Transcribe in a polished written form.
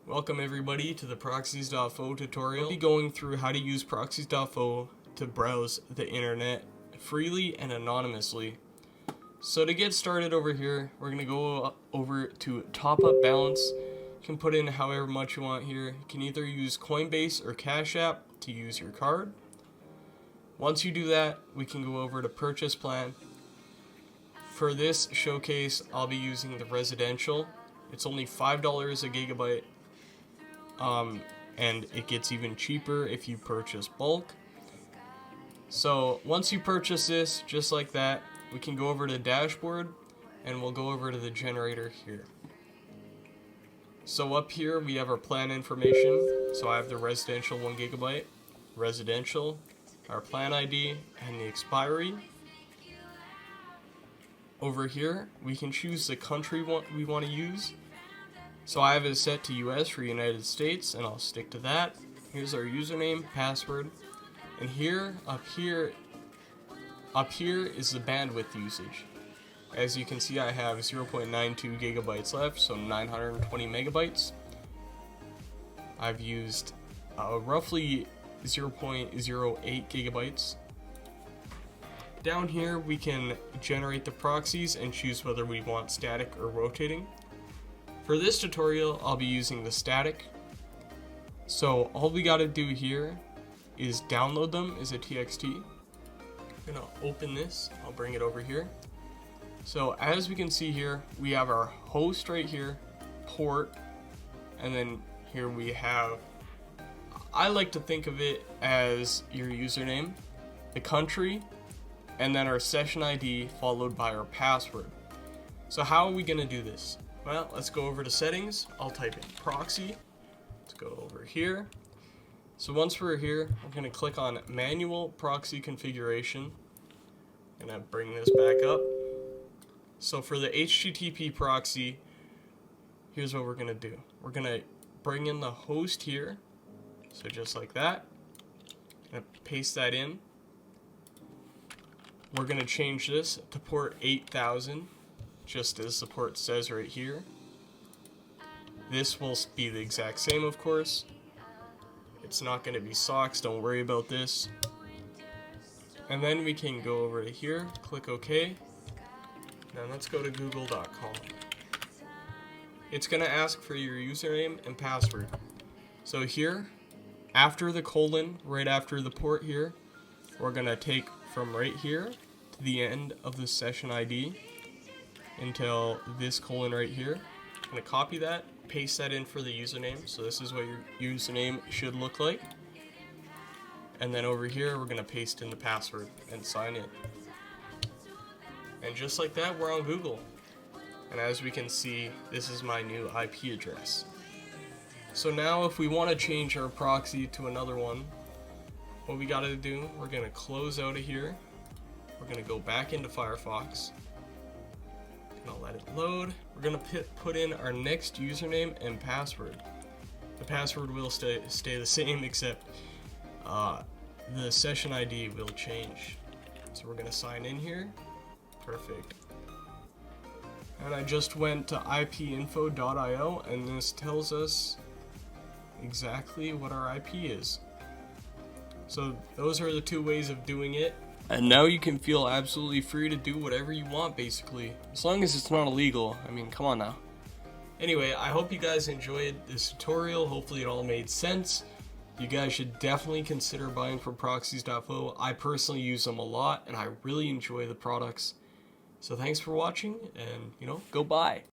Welcome everybody to the Proxies.fo tutorial. I'll be going through how to use Proxies.fo to browse the internet freely and anonymously. So to get started over here, we're going to go over to top up balance. You can put in however much you want here. You can either use Coinbase or Cash App to use your card. Once you do that, we can go over to purchase plan. For this showcase, I'll be using the residential. It's only $5 a gigabyte. And it gets even cheaper if you purchase bulk. So once you purchase this, just like that, we can go over to dashboard and we'll go over to the generator here. So up here we have our plan information. So I have the residential 1 gigabyte, residential, our plan ID, and the expiry. Over here we can choose the country we want to use. So I have it set to US for United States, and I'll stick to that. Here's our username, password, and up here is the bandwidth usage. As you can see, I have 0.92 gigabytes left, so 920 megabytes. I've used roughly 0.08 gigabytes. Down here, we can generate the proxies and choose whether we want static or rotating. For this tutorial, I'll be using the static. So all we gotta do here is download them as a TXT. I'm gonna open this, I'll bring it over here. So as we can see here, we have our host right here, port, and then here we have, I like to think of it as your username, the country, and then our session ID followed by our password. So how are we gonna do this? Well, let's go over to settings. I'll type in proxy. Let's go over here. So once we're here, I'm going to click on manual proxy configuration. I'm going to bring this back up. So for the HTTP proxy, here's what we're going to do. We're going to bring in the host here. So just like that. I'm going to paste that in. We're going to change this to port 8000. Just as the port says right here. This will be the exact same, of course. It's not going to be socks, don't worry about this. And then we can go over to here, click OK. Now let's go to google.com. It's going to ask for your username and password. So here, after the colon, right after the port here, we're going to take from right here to the end of the session ID. Until this colon right here. I'm going to copy that, paste that in for the username. So this is what your username should look like. And then over here, we're going to paste in the password and sign in. And just like that, we're on Google. And as we can see, this is my new IP address. So now if we want to change our proxy to another one, what we got to do, we're going to close out of here. We're going to go back into Firefox. I'll let it load. We're going to put in our next username and password. The password will stay the same, except the session ID will change. So we're going to sign in here. Perfect. And I just went to ipinfo.io, and this tells us exactly what our IP is. So those are the two ways of doing it. And now you can feel absolutely free to do whatever you want, basically. As long as it's not illegal. I mean, come on now. Anyway, I hope you guys enjoyed this tutorial. Hopefully it all made sense. You guys should definitely consider buying from Proxies.fo. I personally use them a lot, and I really enjoy the products. So thanks for watching, and, go buy.